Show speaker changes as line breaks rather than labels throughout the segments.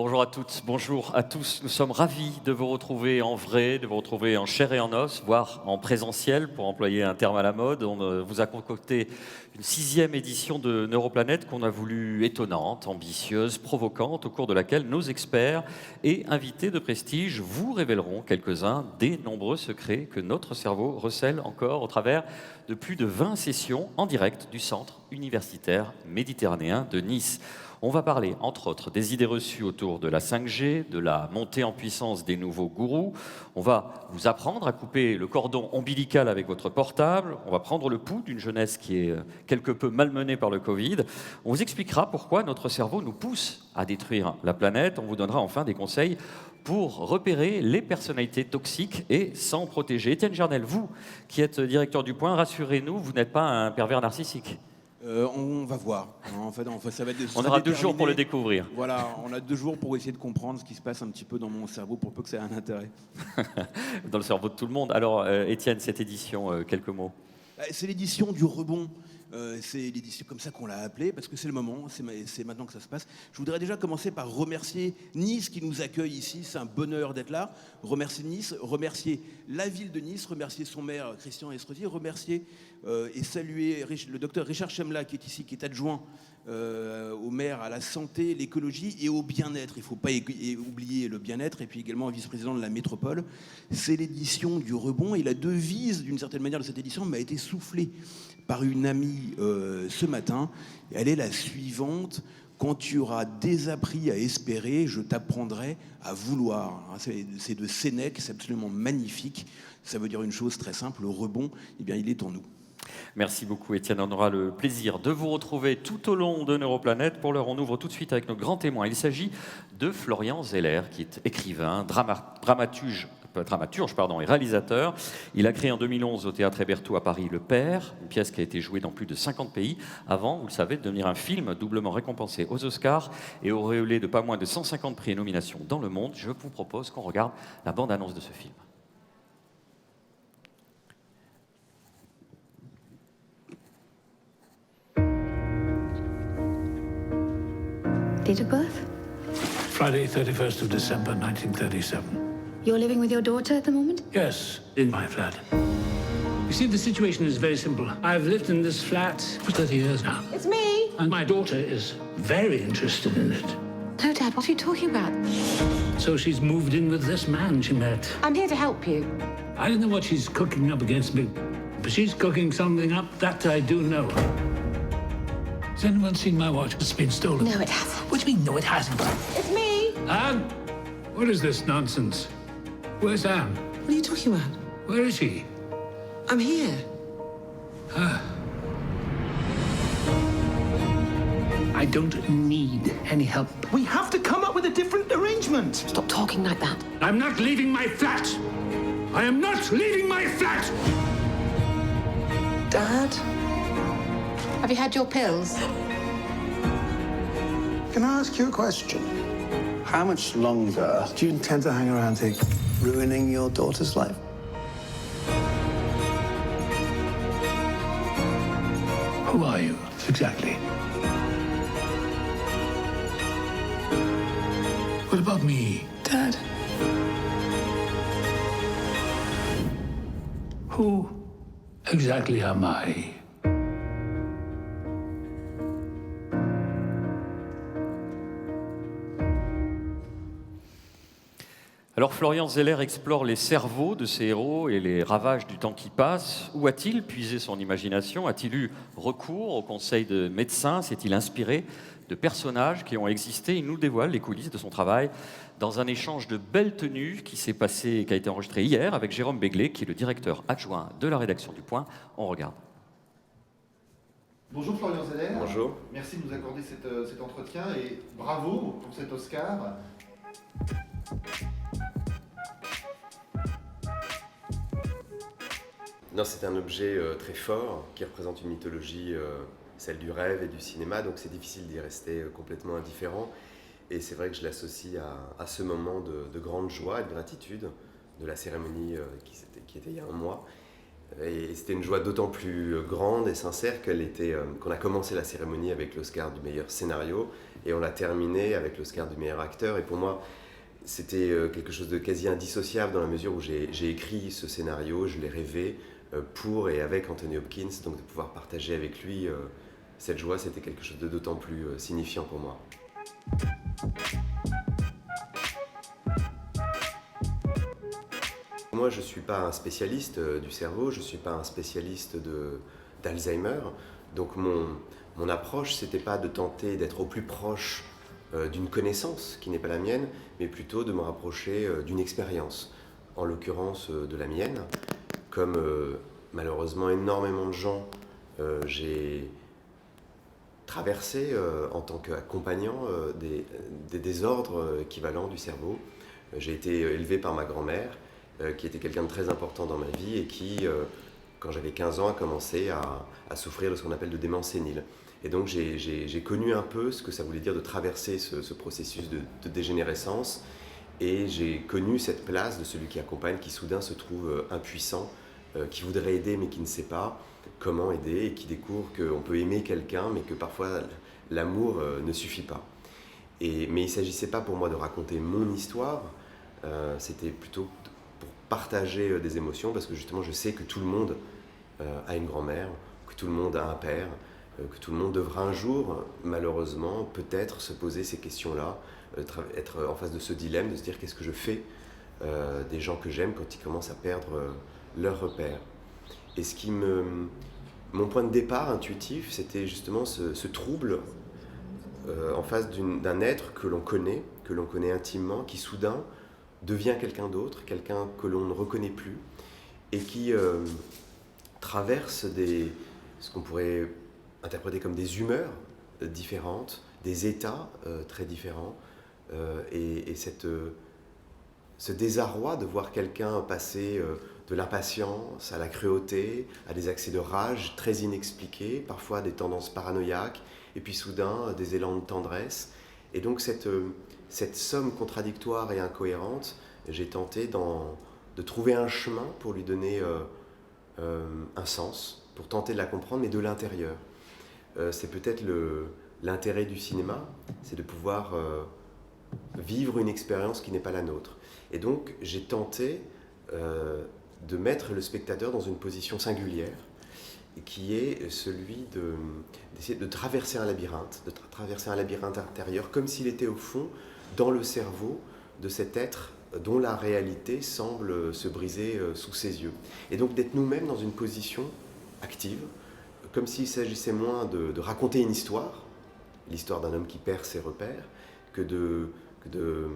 Bonjour à toutes, bonjour à tous. Nous sommes ravis de vous retrouver en vrai, de vous retrouver en chair et en os, voire en présentiel, pour employer un terme à la mode. On vous a concocté une 6e édition de Neuroplanète qu'on a voulu étonnante, ambitieuse, provocante, au cours de laquelle nos experts et invités de prestige vous révéleront quelques-uns des nombreux secrets que notre cerveau recèle encore au travers de plus de 20 sessions en direct du Centre universitaire méditerranéen de Nice. On va parler, entre autres, des idées reçues autour de la 5G, de la montée en puissance des nouveaux gourous. On va vous apprendre à couper le cordon ombilical avec votre portable. On va prendre le pouls d'une jeunesse qui est quelque peu malmenée par le Covid. On vous expliquera pourquoi notre cerveau nous pousse à détruire la planète. On vous donnera enfin des conseils pour repérer les personnalités toxiques et s'en protéger. Étienne Jarnel, vous qui êtes directeur du Point, rassurez-nous, vous n'êtes pas un pervers narcissique.
On va voir. En fait, ça va être,
on aura 2 jours pour le découvrir.
Voilà, on a 2 jours pour essayer de comprendre ce qui se passe un petit peu dans mon cerveau pour peu que ça ait un intérêt.
Dans le cerveau de tout le monde. Alors, Étienne, cette édition, quelques mots.
C'est l'édition du rebond. C'est l'édition comme ça qu'on l'a appelée, parce que c'est le moment, c'est maintenant que ça se passe. Je voudrais déjà commencer par remercier Nice qui nous accueille ici, c'est un bonheur d'être là. Remercier Nice, remercier la ville de Nice, remercier son maire Christian Estrosi, remercier et saluer le docteur Richard Chemla qui est ici, qui est adjoint au maire à la santé, l'écologie et au bien-être. Il ne faut pas oublier le bien-être, et puis également vice-président de la métropole. C'est l'édition du rebond, et la devise d'une certaine manière de cette édition m'a été soufflée par une amie ce matin. Elle est la suivante: quand tu auras désappris à espérer, je t'apprendrai à vouloir. C'est de Sénèque, c'est absolument magnifique. Ça veut dire une chose très simple: le rebond, eh bien, il est en nous.
Merci beaucoup, Étienne. On aura le plaisir de vous retrouver tout au long de Neuroplanète. Pour l'heure, on ouvre tout de suite avec nos grands témoins. Il s'agit de Florian Zeller, qui est écrivain, dramaturge et réalisateur. Il a créé en 2011 au Théâtre Hébertot à Paris Le Père, une pièce qui a été jouée dans plus de 50 pays, avant, vous le savez, de devenir un film doublement récompensé aux Oscars et auréolé de pas moins de 150 prix et nominations dans le monde. Je vous propose qu'on regarde la bande-annonce de ce film.
Date of birth?
Friday, 31st of December, 1937.
You're living with your daughter at the moment?
Yes, in my flat. You see, the situation is very simple. I've lived in this flat for 30 years now.
It's me.
And my daughter is very interested in it.
No, Dad, what are you talking about?
So she's moved in with this man she met.
I'm here to help you.
I don't know what she's cooking up against me, but she's cooking something up, that I do know. Has anyone seen my watch? It's been stolen.
No, it hasn't.
What do you mean, no, it hasn't?
It's me.
Anne? What is this nonsense? Where's Anne?
What are you talking about?
Where is she?
I'm here.
I don't need any help.
We have to come up with a different arrangement.
Stop talking like that.
I'm not leaving my flat. I am not leaving my flat.
Dad?
Have you had your pills?
Can I ask you a question? How much longer do you intend to hang around here, ruining your daughter's life?
Who are you, exactly? What about me?
Dad?
Who exactly am I?
Alors Florian Zeller explore les cerveaux de ses héros et les ravages du temps qui passe. Où a-t-il puisé son imagination? A-t-il eu recours au conseil de médecins? S'est-il inspiré de personnages qui ont existé? Il nous dévoile les coulisses de son travail dans un échange de belles tenues qui s'est passé, qui a été enregistré hier avec Jérôme Béglé, qui est le directeur adjoint de la rédaction du Point. On regarde.
Bonjour Florian Zeller.
Bonjour.
Merci de nous accorder cet entretien et bravo pour cet Oscar.
Non, c'est un objet très fort qui représente une mythologie, celle du rêve et du cinéma, donc c'est difficile d'y rester complètement indifférent. Et c'est vrai que je l'associe à ce moment de grande joie et de gratitude de la cérémonie qui était il y a un mois. Et c'était une joie d'autant plus grande et sincère qu'on a commencé la cérémonie avec l'Oscar du meilleur scénario et on l'a terminé avec l'Oscar du meilleur acteur. Et pour moi, c'était quelque chose de quasi indissociable dans la mesure où j'ai écrit ce scénario, je l'ai rêvé pour et avec Anthony Hopkins, donc de pouvoir partager avec lui cette joie, c'était quelque chose de d'autant plus signifiant pour moi. Moi, je ne suis pas un spécialiste du cerveau, je ne suis pas un spécialiste d'Alzheimer, donc mon approche, c'était pas de tenter d'être au plus proche d'une connaissance qui n'est pas la mienne, mais plutôt de me rapprocher d'une expérience, en l'occurrence de la mienne. Comme malheureusement énormément de gens, j'ai traversé en tant qu'accompagnant des désordres équivalents du cerveau. J'ai été élevé par ma grand-mère, qui était quelqu'un de très important dans ma vie et qui, quand j'avais 15 ans, a commencé à souffrir de ce qu'on appelle de démence sénile. Et donc j'ai connu un peu ce que ça voulait dire de traverser ce processus de dégénérescence et j'ai connu cette place de celui qui accompagne, qui soudain se trouve impuissant, qui voudrait aider mais qui ne sait pas comment aider et qui découvre qu'on peut aimer quelqu'un mais que parfois l'amour ne suffit pas. Mais il ne s'agissait pas pour moi de raconter mon histoire, c'était plutôt pour partager des émotions parce que justement je sais que tout le monde a une grand-mère, que tout le monde a un père, que tout le monde devra un jour, malheureusement, peut-être se poser ces questions-là, être en face de ce dilemme, de se dire qu'est-ce que je fais des gens que j'aime quand ils commencent à perdre leur repère. Et mon point de départ intuitif, c'était justement ce trouble en face d'un être que l'on connaît intimement, qui soudain devient quelqu'un d'autre, quelqu'un que l'on ne reconnaît plus, et qui traverse ce qu'on pourrait interpréter comme des humeurs différentes, des états très différents, et ce désarroi de voir quelqu'un passer de l'impatience à la cruauté, à des accès de rage très inexpliqués, parfois des tendances paranoïaques, et puis soudain des élans de tendresse. Et donc cette somme contradictoire et incohérente, j'ai tenté de trouver un chemin pour lui donner un sens, pour tenter de la comprendre, mais de l'intérieur. C'est peut-être l'intérêt du cinéma, c'est de pouvoir vivre une expérience qui n'est pas la nôtre. Et donc j'ai tenté de mettre le spectateur dans une position singulière, qui est celui d'essayer de traverser un labyrinthe, intérieur, comme s'il était au fond, dans le cerveau de cet être dont la réalité semble se briser sous ses yeux. Et donc d'être nous-mêmes dans une position active, comme s'il s'agissait moins de raconter une histoire, l'histoire d'un homme qui perd ses repères, que de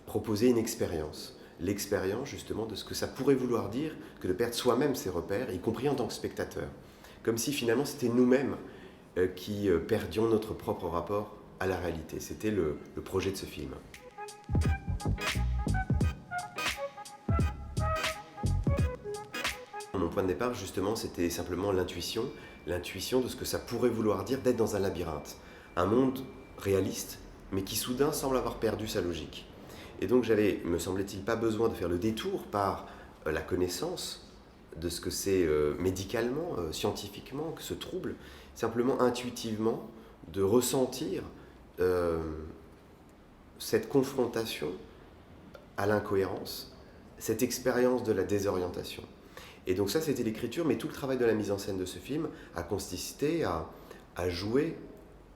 proposer une expérience. L'expérience justement de ce que ça pourrait vouloir dire que de perdre soi-même ses repères, y compris en tant que spectateur. Comme si finalement c'était nous-mêmes qui perdions notre propre rapport à la réalité. C'était le projet de ce film. Mon point de départ justement c'était simplement l'intuition de ce que ça pourrait vouloir dire d'être dans un labyrinthe. Un monde réaliste, mais qui soudain semble avoir perdu sa logique. Et donc j'avais, me semblait-il, pas besoin de faire le détour par la connaissance de ce que c'est médicalement, scientifiquement, que ce trouble, simplement intuitivement de ressentir cette confrontation à l'incohérence, cette expérience de la désorientation. Et donc ça c'était l'écriture, mais tout le travail de la mise en scène de ce film a consisté à jouer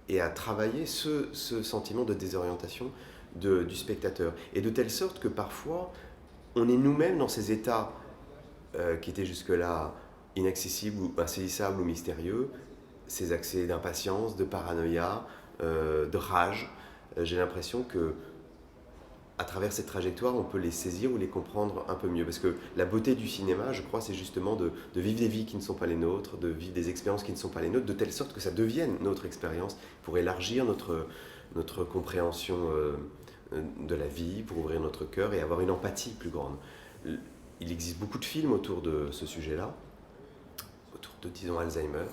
et à travailler ce sentiment de désorientation du spectateur. Et de telle sorte que parfois, on est nous-mêmes dans ces états qui étaient jusque-là inaccessibles ou insaisissables ou mystérieux, ces accès d'impatience, de paranoïa, de rage. J'ai l'impression que à travers cette trajectoire, on peut les saisir ou les comprendre un peu mieux. Parce que la beauté du cinéma, je crois, c'est justement de vivre des vies qui ne sont pas les nôtres, de vivre des expériences qui ne sont pas les nôtres, de telle sorte que ça devienne notre expérience pour élargir notre compréhension de la vie, pour ouvrir notre cœur et avoir une empathie plus grande. Il existe beaucoup de films autour de ce sujet-là, autour de, disons, Alzheimer,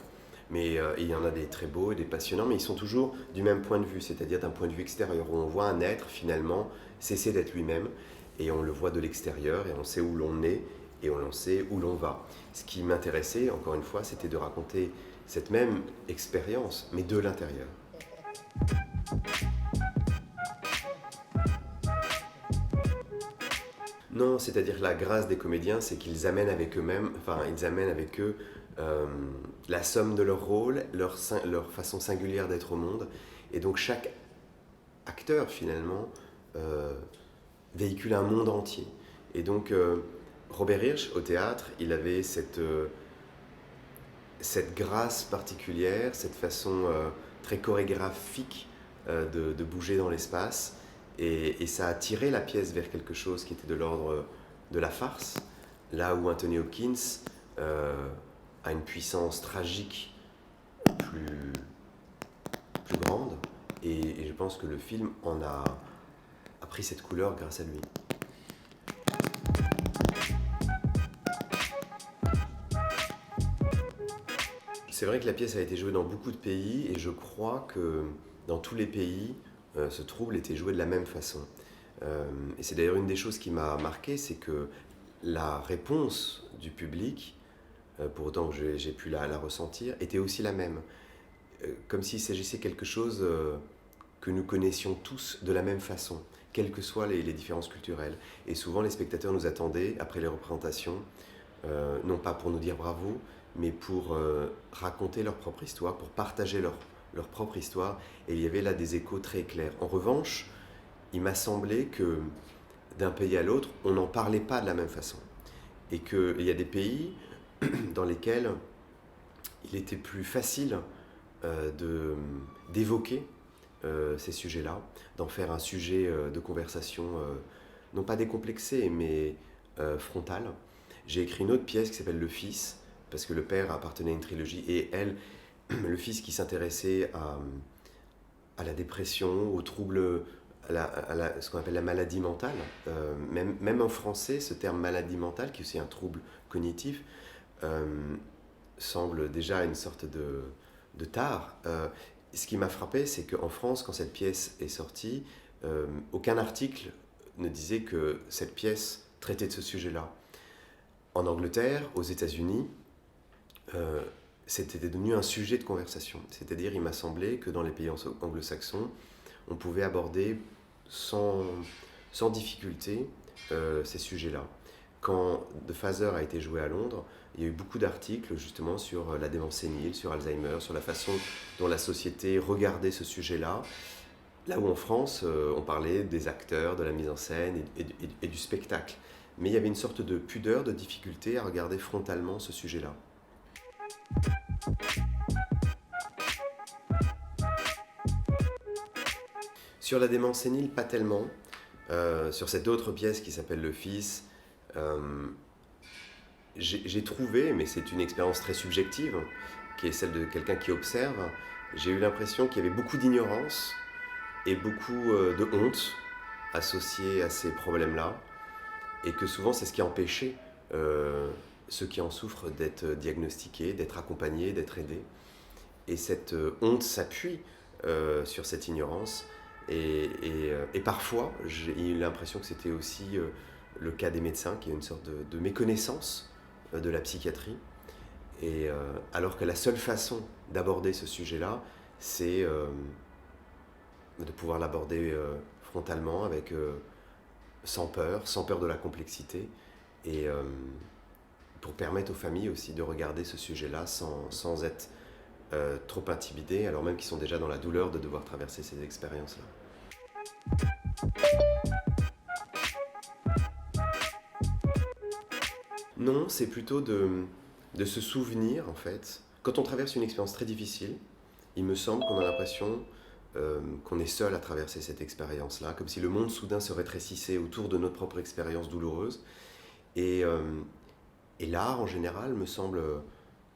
mais il y en a des très beaux et des passionnants, mais ils sont toujours du même point de vue, c'est-à-dire d'un point de vue extérieur, où on voit un être finalement cesser d'être lui-même, et on le voit de l'extérieur, et on sait où l'on est, et on sait où l'on va. Ce qui m'intéressait, encore une fois, c'était de raconter cette même expérience, mais de l'intérieur. Non, c'est-à-dire la grâce des comédiens, c'est qu'ils amènent avec eux-mêmes, ils amènent avec eux la somme de leur rôle, leur façon singulière d'être au monde. Et donc chaque acteur, finalement, véhicule un monde entier. Et donc Robert Hirsch, au théâtre, il avait cette grâce particulière, cette façon très chorégraphique de bouger dans l'espace. Et ça a tiré la pièce vers quelque chose qui était de l'ordre de la farce, là où Anthony Hopkins a une puissance tragique plus grande. Et je pense que le film en a pris cette couleur grâce à lui. C'est vrai que la pièce a été jouée dans beaucoup de pays et je crois que dans tous les pays, ce trouble était joué de la même façon. Et c'est d'ailleurs une des choses qui m'a marqué, c'est que la réponse du public, pour autant que j'ai pu la ressentir, était aussi la même. Comme s'il s'agissait de quelque chose que nous connaissions tous de la même façon, quelles que soient les différences culturelles. Et souvent, les spectateurs nous attendaient, après les représentations, non pas pour nous dire bravo, mais pour raconter leur propre histoire, pour partager leur propre histoire, et il y avait là des échos très clairs. En revanche, il m'a semblé que d'un pays à l'autre, on n'en parlait pas de la même façon. Et qu'il y a des pays dans lesquels il était plus facile d'évoquer ces sujets-là, d'en faire un sujet de conversation, non pas décomplexé, mais frontal. J'ai écrit une autre pièce qui s'appelle Le Fils, parce que le père appartenait à une trilogie, et le fils qui s'intéressait à la dépression, aux troubles, ce qu'on appelle la maladie mentale. Même en français, ce terme maladie mentale, qui est aussi un trouble cognitif, semble déjà une sorte de tare. Ce qui m'a frappé, c'est qu'en France, quand cette pièce est sortie, aucun article ne disait que cette pièce traitait de ce sujet-là. En Angleterre, aux États-Unis, c'était devenu un sujet de conversation. C'est-à-dire, il m'a semblé que dans les pays anglo-saxons, on pouvait aborder sans difficulté ces sujets-là. Quand The Father a été joué à Londres, il y a eu beaucoup d'articles justement sur la démence sénile, sur Alzheimer, sur la façon dont la société regardait ce sujet-là. Là où en France, on parlait des acteurs, de la mise en scène et du spectacle. Mais il y avait une sorte de pudeur, de difficulté à regarder frontalement ce sujet-là. Sur la démence sénile, pas tellement. Sur cette autre pièce qui s'appelle Le Fils, j'ai trouvé, mais c'est une expérience très subjective, qui est celle de quelqu'un qui observe, j'ai eu l'impression qu'il y avait beaucoup d'ignorance et beaucoup de honte associée à ces problèmes-là, et que souvent c'est ce qui a empêché ceux qui en souffrent d'être diagnostiqués, d'être accompagnés, d'être aidés. Et cette honte s'appuie sur cette ignorance. Et parfois, j'ai eu l'impression que c'était aussi le cas des médecins, qui a une sorte de méconnaissance de la psychiatrie. Et alors que la seule façon d'aborder ce sujet-là, c'est de pouvoir l'aborder frontalement, sans peur de la complexité, et pour permettre aux familles aussi de regarder ce sujet-là sans être trop intimidés, alors même qu'ils sont déjà dans la douleur de devoir traverser ces expériences-là. Non, c'est plutôt de se souvenir, en fait. Quand on traverse une expérience très difficile, il me semble qu'on a l'impression qu'on est seul à traverser cette expérience-là, comme si le monde soudain se rétrécissait autour de notre propre expérience douloureuse. Et l'art, en général, me semble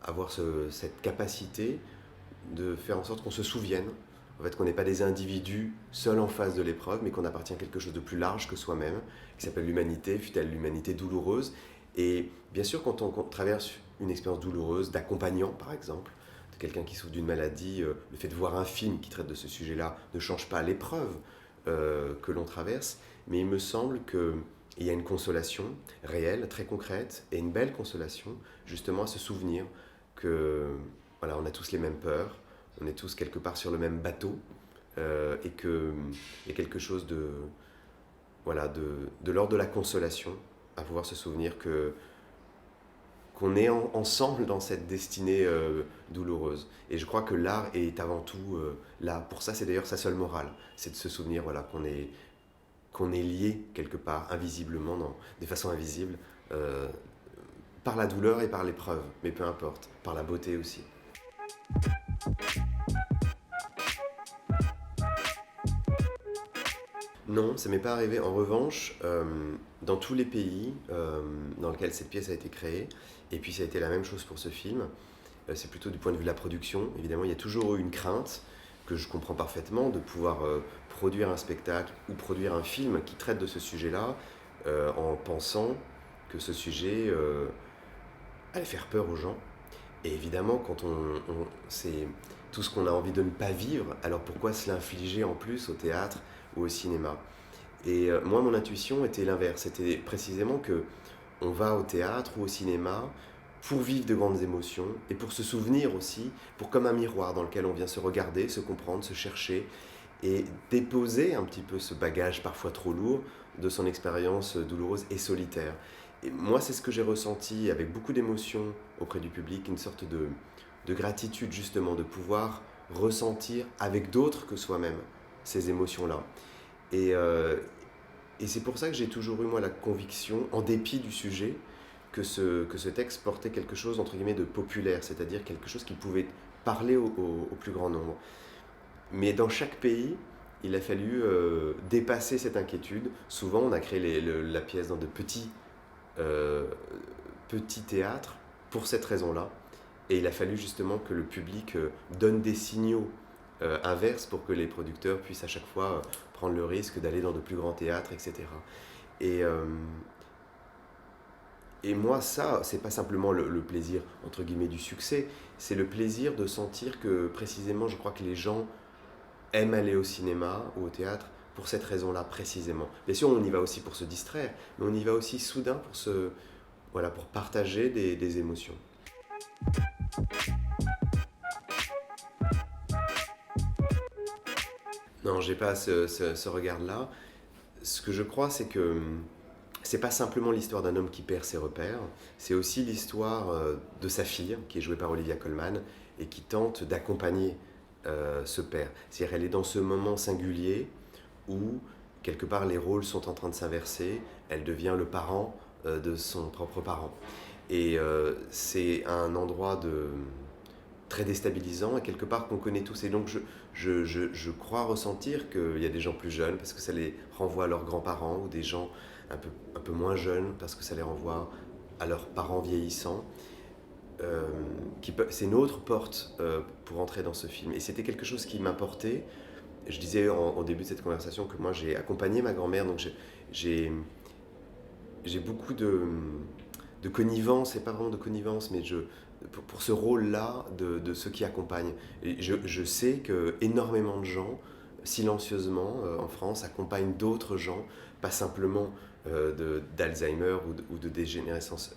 avoir cette capacité de faire en sorte qu'on se souvienne, en fait, qu'on n'est pas des individus seuls en face de l'épreuve, mais qu'on appartient à quelque chose de plus large que soi-même, qui s'appelle l'humanité, fût-elle l'humanité douloureuse. Et bien sûr, quand on traverse une expérience douloureuse d'accompagnant, par exemple, de quelqu'un qui souffre d'une maladie, le fait de voir un film qui traite de ce sujet-là ne change pas l'épreuve que l'on traverse, mais il me semble que Et il y a une consolation réelle, très concrète, et une belle consolation, justement à se souvenir que voilà, on a tous les mêmes peurs, on est tous quelque part sur le même bateau, et qu'il y a quelque chose de l'ordre de la consolation, à pouvoir se souvenir qu'on est ensemble dans cette destinée douloureuse. Et je crois que l'art est avant tout là. Pour ça, c'est d'ailleurs sa seule morale, c'est de se souvenir qu'on est lié quelque part, invisiblement, de façon invisible, par la douleur et par l'épreuve, mais peu importe, par la beauté aussi. Non, ça m'est pas arrivé. En revanche, dans tous les pays dans lesquels cette pièce a été créée, et puis ça a été la même chose pour ce film, c'est plutôt du point de vue de la production. Évidemment, il y a toujours eu une crainte, que je comprends parfaitement, de pouvoir produire un spectacle ou produire un film qui traite de ce sujet-là, en pensant que ce sujet allait faire peur aux gens. Et évidemment, quand c'est tout ce qu'on a envie de ne pas vivre, alors pourquoi se l'infliger en plus au théâtre ou au cinéma? Et moi, mon intuition était l'inverse. C'était précisément que on va au théâtre ou au cinéma pour vivre de grandes émotions et pour se souvenir aussi, pour comme un miroir dans lequel on vient se regarder, se comprendre, se chercher et déposer un petit peu ce bagage parfois trop lourd de son expérience douloureuse et solitaire. Et moi, c'est ce que j'ai ressenti avec beaucoup d'émotion auprès du public, une sorte de gratitude justement, de pouvoir ressentir avec d'autres que soi-même ces émotions-là. Et c'est pour ça que j'ai toujours eu, moi, la conviction, en dépit du sujet, que ce texte portait quelque chose, entre guillemets, de populaire, c'est-à-dire quelque chose qui pouvait parler au plus grand nombre. Mais dans chaque pays, il a fallu dépasser cette inquiétude. Souvent, on a créé la pièce dans de petits théâtres pour cette raison-là. Et il a fallu justement que le public donne des signaux inverses pour que les producteurs puissent à chaque fois prendre le risque d'aller dans de plus grands théâtres, etc. Et moi, ça, c'est pas simplement le plaisir, entre guillemets, du succès, c'est le plaisir de sentir que, précisément, je crois que les gens aiment aller au cinéma ou au théâtre pour cette raison-là, précisément. Bien sûr, on y va aussi pour se distraire, mais on y va aussi soudain pour partager des émotions. Non, j'ai pas ce regard-là. Ce que je crois, c'est que c'est pas simplement l'histoire d'un homme qui perd ses repères, c'est aussi l'histoire de sa fille, qui est jouée par Olivia Colman, et qui tente d'accompagner ce père. C'est-à-dire qu'elle est dans ce moment singulier où, quelque part, les rôles sont en train de s'inverser, elle devient le parent de son propre parent. Et c'est un endroit très déstabilisant, et quelque part qu'on connaît tous. Et donc je crois ressentir qu'il y a des gens plus jeunes, parce que ça les renvoie à leurs grands-parents, ou des gens un peu moins jeunes, parce que ça les renvoie à leurs parents vieillissants. C'est une autre porte pour entrer dans ce film. Et c'était quelque chose qui m'importait. Je disais au début de cette conversation que moi j'ai accompagné ma grand-mère, donc j'ai beaucoup de connivence, et pas vraiment de connivence, mais pour ce rôle-là de ceux qui accompagnent. Et je sais que énormément de gens, silencieusement, en France, accompagnent d'autres gens, pas simplement d'Alzheimer ou de dégénérescence.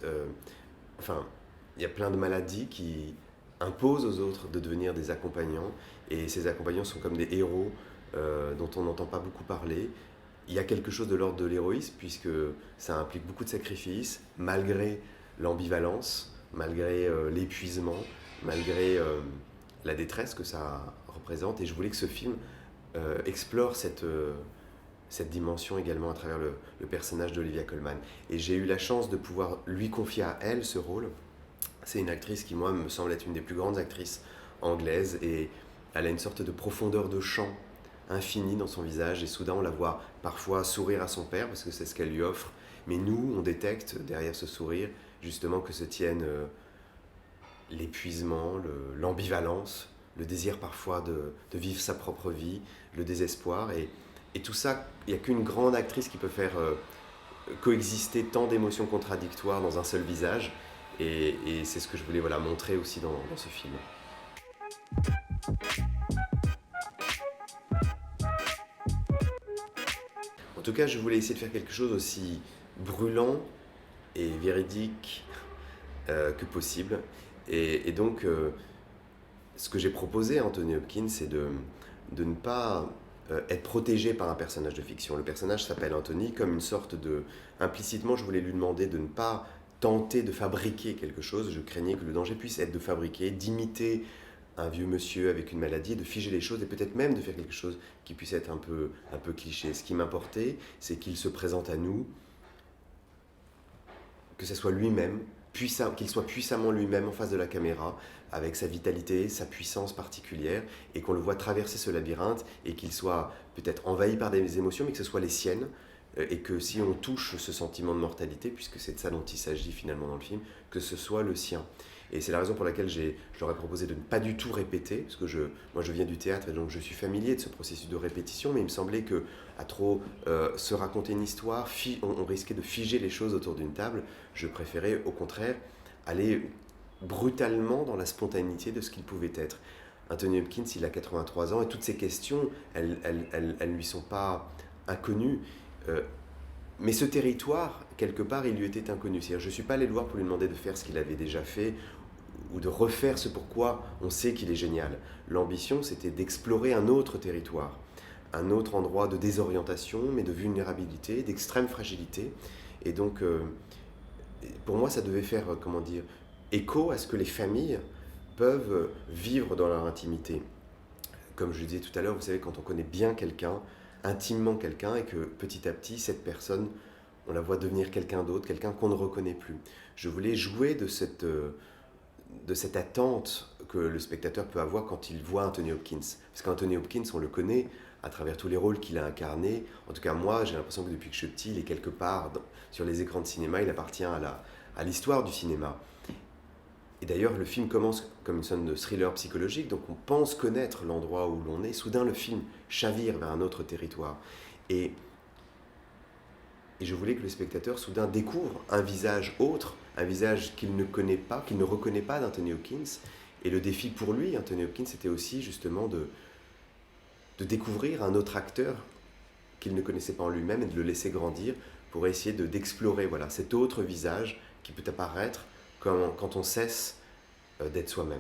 Il y a plein de maladies qui imposent aux autres de devenir des accompagnants, et ces accompagnants sont comme des héros dont on n'entend pas beaucoup parler. Il y a quelque chose de l'ordre de l'héroïsme, puisque ça implique beaucoup de sacrifices, malgré l'ambivalence, malgré l'épuisement, malgré la détresse que ça représente. Et je voulais que ce film explore cette dimension également à travers le personnage d'Olivia Colman. Et j'ai eu la chance de pouvoir lui confier à elle ce rôle. C'est une actrice qui, moi, me semble être une des plus grandes actrices anglaises, et elle a une sorte de profondeur de champ infinie dans son visage, et soudain on la voit parfois sourire à son père, parce que c'est ce qu'elle lui offre, mais nous, on détecte derrière ce sourire justement que se tiennent l'épuisement, l'ambivalence, le désir parfois de vivre sa propre vie, le désespoir, et tout ça, il n'y a qu'une grande actrice qui peut faire coexister tant d'émotions contradictoires dans un seul visage, et c'est ce que je voulais montrer aussi dans ce film. En tout cas, je voulais essayer de faire quelque chose aussi brûlant et véridique que possible. Et donc, ce que j'ai proposé à Anthony Hopkins, c'est de ne pas être protégé par un personnage de fiction. Le personnage s'appelle Anthony comme une sorte de... Implicitement, je voulais lui demander de ne pas tenter de fabriquer quelque chose. Je craignais que le danger puisse être de fabriquer, d'imiter un vieux monsieur avec une maladie, de figer les choses et peut-être même de faire quelque chose qui puisse être un peu cliché. Ce qui m'importait, c'est qu'il se présente à nous, que ce soit lui-même, qu'il soit puissamment lui-même en face de la caméra, avec sa vitalité, sa puissance particulière, et qu'on le voit traverser ce labyrinthe, et qu'il soit peut-être envahi par des émotions, mais que ce soit les siennes, et que si on touche ce sentiment de mortalité, puisque c'est de ça dont il s'agit finalement dans le film, que ce soit le sien. Et c'est la raison pour laquelle je leur ai proposé de ne pas du tout répéter, parce que moi je viens du théâtre et donc je suis familier de ce processus de répétition, mais il me semblait que à trop se raconter une histoire, on risquait de figer les choses autour d'une table. Je préférais au contraire aller brutalement dans la spontanéité de ce qu'il pouvait être. Anthony Hopkins, il a 83 ans et toutes ces questions, elles lui sont pas inconnues. Mais ce territoire, quelque part, il lui était inconnu. C'est-à-dire, je ne suis pas allé le voir pour lui demander de faire ce qu'il avait déjà fait ou de refaire ce pourquoi on sait qu'il est génial. L'ambition, c'était d'explorer un autre territoire, un autre endroit de désorientation, mais de vulnérabilité, d'extrême fragilité. Et donc, pour moi, ça devait faire, écho à ce que les familles peuvent vivre dans leur intimité. Comme je le disais tout à l'heure, vous savez, quand on connaît bien quelqu'un, intimement quelqu'un, et que petit à petit, cette personne, on la voit devenir quelqu'un d'autre, quelqu'un qu'on ne reconnaît plus. Je voulais jouer de cette attente que le spectateur peut avoir quand il voit Anthony Hopkins. Parce qu'Anthony Hopkins, on le connaît à travers tous les rôles qu'il a incarnés. En tout cas, moi, j'ai l'impression que depuis que je suis petit, il est quelque part sur les écrans de cinéma, il appartient à l'histoire du cinéma. Et d'ailleurs, le film commence comme une sorte de thriller psychologique, donc on pense connaître l'endroit où l'on est. Soudain, le film chavire vers un autre territoire. Et je voulais que le spectateur, soudain, découvre un visage autre, un visage qu'il ne connaît pas, qu'il ne reconnaît pas d'Anthony Hopkins. Et le défi pour lui, Anthony Hopkins, c'était aussi justement de découvrir un autre acteur qu'il ne connaissait pas en lui-même et de le laisser grandir pour essayer d'explorer cet autre visage qui peut apparaître quand on cesse d'être soi-même.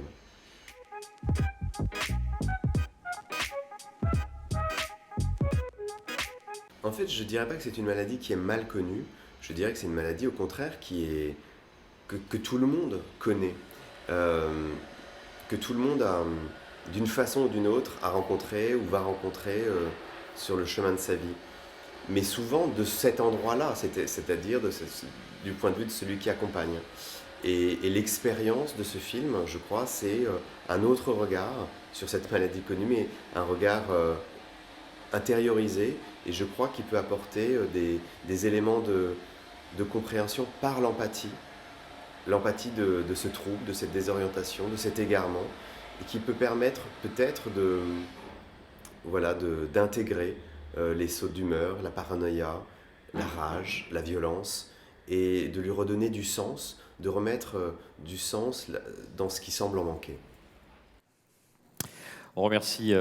En fait, je ne dirais pas que c'est une maladie qui est mal connue, je dirais que c'est une maladie au contraire que tout le monde connaît, que tout le monde a, d'une façon ou d'une autre, a rencontré ou va rencontrer sur le chemin de sa vie. Mais souvent de cet endroit-là, c'est-à-dire du point de vue de celui qui accompagne. Et l'expérience de ce film, je crois, c'est un autre regard sur cette maladie connue, mais un regard intériorisé, et je crois qu'il peut apporter des éléments de compréhension par l'empathie de ce trouble, de cette désorientation, de cet égarement, et qui peut permettre peut-être d'intégrer les sautes d'humeur, la paranoïa, la rage, la violence, et de lui redonner du sens, de remettre du sens dans ce qui semble en manquer.
On remercie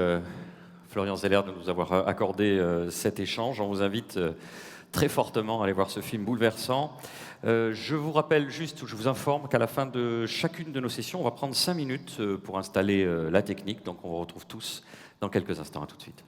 Florian Zeller de nous avoir accordé cet échange. On vous invite très fortement à aller voir ce film bouleversant. Je vous rappelle juste, je vous informe qu'à la fin de chacune de nos sessions, on va prendre 5 minutes pour installer la technique. Donc on vous retrouve tous dans quelques instants. À tout de suite.